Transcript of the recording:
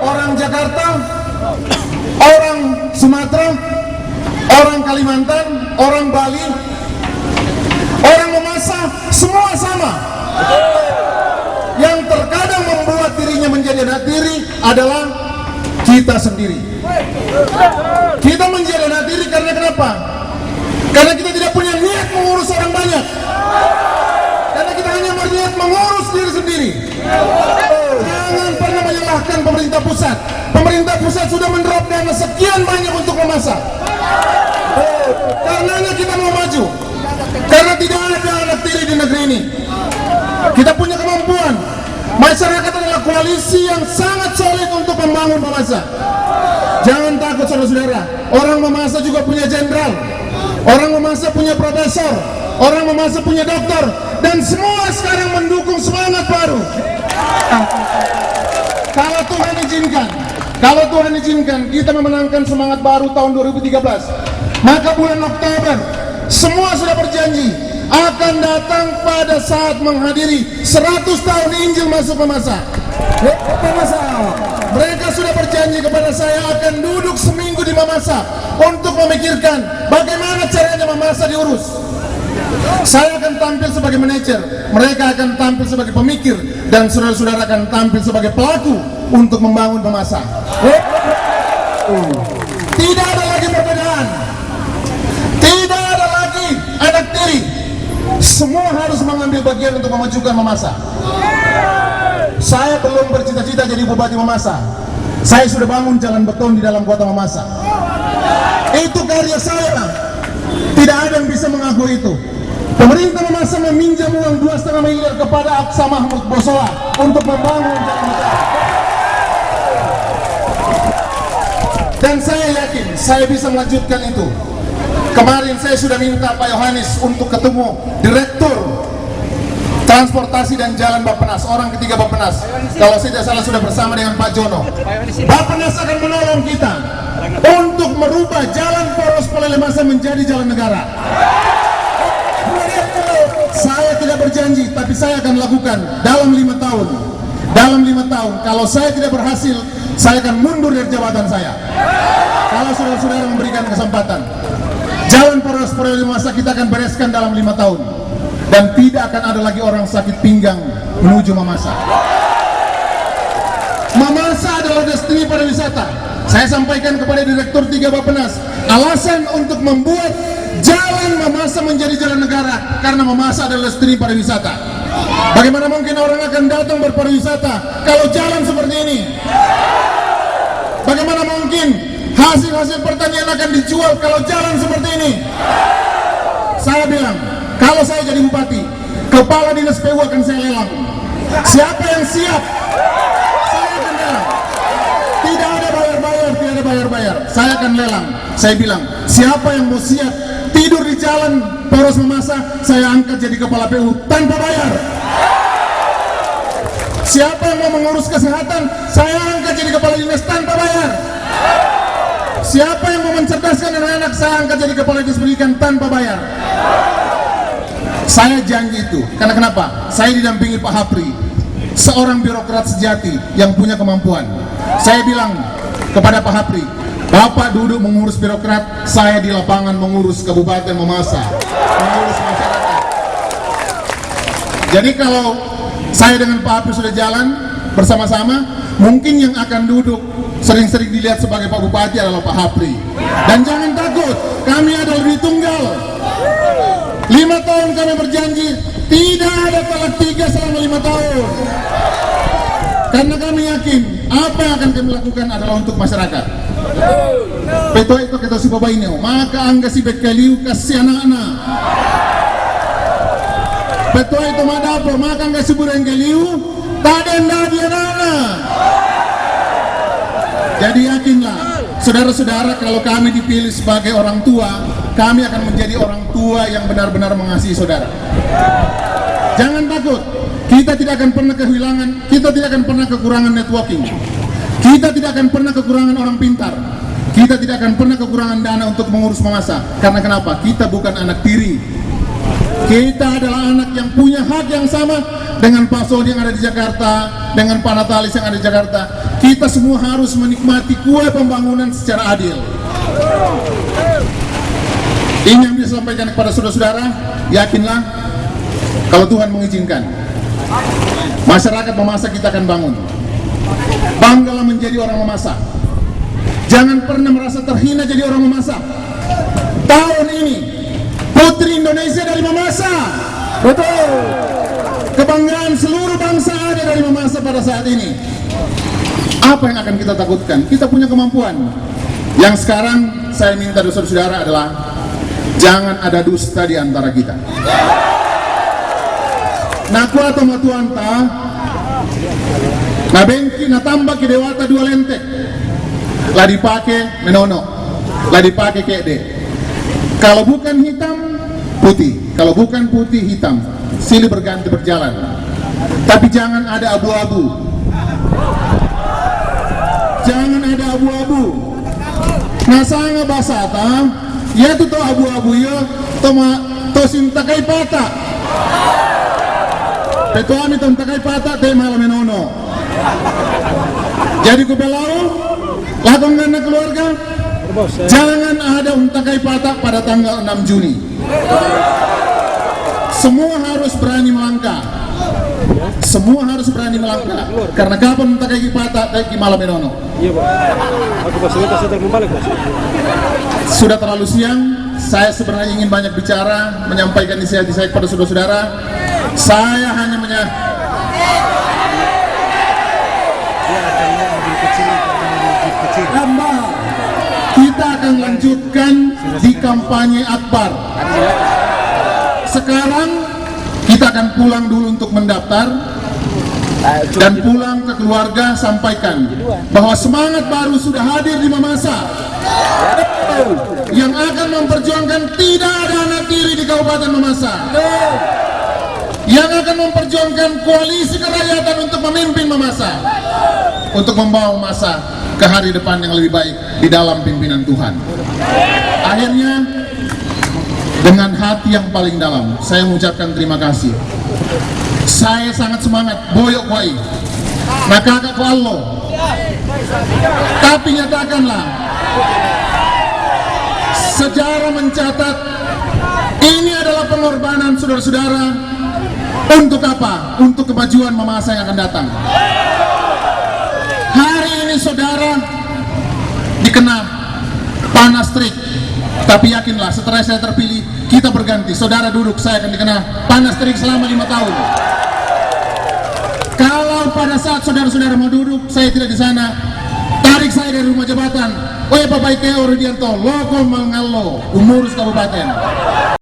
orang Jakarta, orang Sumatera, orang Kalimantan, orang Bali, orang Mamasa, semua sama. Yang terkadang membuat dirinya menjadi anak tiri adalah kita sendiri. Kita menjadi anak tiri karena kenapa? Karena kita tidak punya niat mengurus orang banyak. Karena kita hanya berniat mengurus diri sendiri. Jangan pernah menyalahkan pemerintah pusat. Pemerintah pusat sudah mendrop dana sekian banyak untuk memasak. Karenanya kita mau maju. Karena tidak ada anak tiri di negeri ini. Kita punya kemampuan. Masyarakat adalah koalisi yang sangat solid untuk membangun Mamasa. Jangan takut saudara-saudara. Orang Mamasa juga punya jenderal. Orang Mamasa punya profesor. Orang Mamasa punya dokter. Dan semua sekarang mendukung semangat baru. Kalau Tuhan izinkan kita memenangkan semangat baru tahun 2013, maka bulan Oktober semua sudah berjanji akan datang pada saat menghadiri 100 tahun Injil masuk Mamasa. Mereka sudah berjanji kepada saya akan duduk seminggu di Mamasa untuk memikirkan bagaimana caranya Mamasa diurus. Saya akan tampil sebagai manajer, mereka akan tampil sebagai pemikir, dan saudara-saudara akan tampil sebagai pelaku untuk membangun Mamasa. Tidak ada lagi perbedaan, tidak ada lagi anak tiri. Semua harus mengambil bagian untuk memajukan Mamasa. Saya belum bercita-cita jadi bupati Mamasa. Saya sudah bangun jalan beton di dalam kota Mamasa. Itu karya saya. Tidak ada yang bisa mengakui itu. Pemerintah Mamasa meminjam uang 2,5 miliar kepada Aksa Mahmud Bosowa untuk membangun jalan beton. Dan saya yakin saya bisa melanjutkan itu. Kemarin saya sudah minta Pak Yohanes untuk ketemu Direktur Transportasi dan Jalan Bappenas, orang ketiga Bappenas. Kalau saya tidak salah sudah bersama dengan Pak Jono. Bappenas akan menolong kita untuk merubah jalan poros Polele Masa menjadi jalan negara. Saya tidak berjanji, tapi saya akan lakukan dalam 5 tahun. Dalam 5 tahun, kalau saya tidak berhasil, saya akan mundur dari jabatan saya. Kalau saudara-saudara memberikan kesempatan, jalan poros Polele Masa kita akan bereskan dalam 5 tahun. Dan tidak akan ada lagi orang sakit pinggang menuju Mamasa. Mamasa adalah destinasi pariwisata. Saya sampaikan kepada Direktur 3 Bappenas, alasan untuk membuat jalan Mamasa menjadi jalan negara karena Mamasa adalah destinasi pariwisata. Bagaimana mungkin orang akan datang berpariwisata kalau jalan seperti ini? Bagaimana mungkin hasil-hasil pertanian akan dijual kalau jalan seperti ini? Saya bilang, kalau saya jadi bupati, kepala dinas PU akan saya lelang. Siapa yang siap, saya akan lelang. Tidak ada bayar-bayar, tidak ada bayar-bayar. Saya akan lelang. Saya bilang, siapa yang mau siap tidur di jalan poros Mamasa, saya angkat jadi kepala PU tanpa bayar. Siapa yang mau mengurus kesehatan, saya angkat jadi kepala dinas tanpa bayar. Siapa yang mau mencerdaskan anak-anak, saya angkat jadi kepala dinas pendidikan tanpa bayar. Saya janji itu, karena kenapa? Saya didampingi Pak Hapri, seorang birokrat sejati yang punya kemampuan. Saya bilang kepada Pak Hapri, Bapak duduk mengurus birokrat, saya di lapangan mengurus Kabupaten Mamasa, mengurus masyarakat. Jadi kalau saya dengan Pak Hapri sudah jalan bersama-sama, mungkin yang akan duduk sering-sering dilihat sebagai Pak Bupati adalah Pak Hapri. Dan jangan takut, kami adalah lebih tunggal. 5 tahun kami berjanji tidak ada talak 3 selama 5 tahun. Karena kami yakin apa yang akan kami lakukan adalah untuk masyarakat. Peto itu kita si bapak ini, maka angga si bekaliu kasih anak-anak. Peto itu madapo, maka angga si bureng kaliu tadenda dia anak. Jadi yakinlah, saudara-saudara, kalau kami dipilih sebagai orang tua, kami akan menjadi orang tua yang benar-benar mengasihi saudara. Jangan takut, kita tidak akan pernah kehilangan, kita tidak akan pernah kekurangan networking. Kita tidak akan pernah kekurangan orang pintar. Kita tidak akan pernah kekurangan dana untuk mengurus Mamasa. Karena kenapa? Kita bukan anak tiri. Kita adalah anak yang punya hak yang sama dengan Pak Sodi yang ada di Jakarta, dengan Pak Natalis yang ada di Jakarta. kita semua harus menikmati kue pembangunan secara adil. Ini yang bisa sampaikan kepada saudara-saudara, yakinlah kalau Tuhan mengizinkan, masyarakat Mamasa kita akan bangun. Banggalah menjadi orang Mamasa. Jangan pernah merasa terhina jadi orang Mamasa. Tahun ini putri Indonesia dari Mamasa. Betul. Kebanggaan seluruh bangsa ada dari Mamasa pada saat ini. Apa yang akan kita takutkan? Kita punya kemampuan. Yang sekarang saya minta dari saudara-saudara adalah jangan ada dusta di antara kita. Nah kuat matuanta, nah bengki, nah tambah ke dewata dua lentek, lah dipakai menono, lah dipakai kede. Kalau bukan hitam, putih. Kalau bukan putih, hitam. Silih berganti berjalan. Tapi jangan ada abu-abu. Jangan ada abu-abu. Nah sangat basata, ya tu to abu-abu ya, to sintakai pata. Petuami to sintakai pata, te malam menono. Jadi kubelau, lakon dengan keluarga, jangan ada untakai patah pada tanggal 6 Juni. Semua harus berani melangkah. Semua harus berani melangkah. Karena kapan untakai patah, taiki malam menono. Iya, Pak. Aku fasilitas sedang membalik, Pak. Sudah terlalu siang. Saya sebenarnya ingin banyak bicara, menyampaikan isi hati saya kepada saudara-saudara. Saya hanya kita akan lanjutkan di kampanye akbar. Sekarang kita akan pulang dulu untuk mendaftar dan pulang ke keluarga, sampaikan bahwa semangat baru sudah hadir di Mamasa yang akan memperjuangkan tidak ada anak tiri di Kabupaten Mamasa, yang akan memperjuangkan koalisi kerakyatan untuk memimpin Mamasa, untuk membawa Mamasa ke hari depan yang lebih baik di dalam pimpinan Tuhan. Akhirnya dengan hati yang paling dalam saya mengucapkan terima kasih. Saya sangat semangat boyok koi nah kakak ko Allah, tapi nyatakanlah sejarah mencatat ini adalah pengorbanan saudara-saudara. Untuk apa? Untuk kemajuan Mamasa yang akan datang. Hari ini saudara dikenal panas terik, tapi yakinlah setelah saya terpilih kita berganti. Saudara duduk, saya akan dikenal panas terik selama 5 tahun. Kalau pada saat saudara-saudara mau duduk saya tidak di sana, tarik saya dari rumah jabatan. Woi Bapak Ike Rudianto, loko mengallo umurus kabupaten.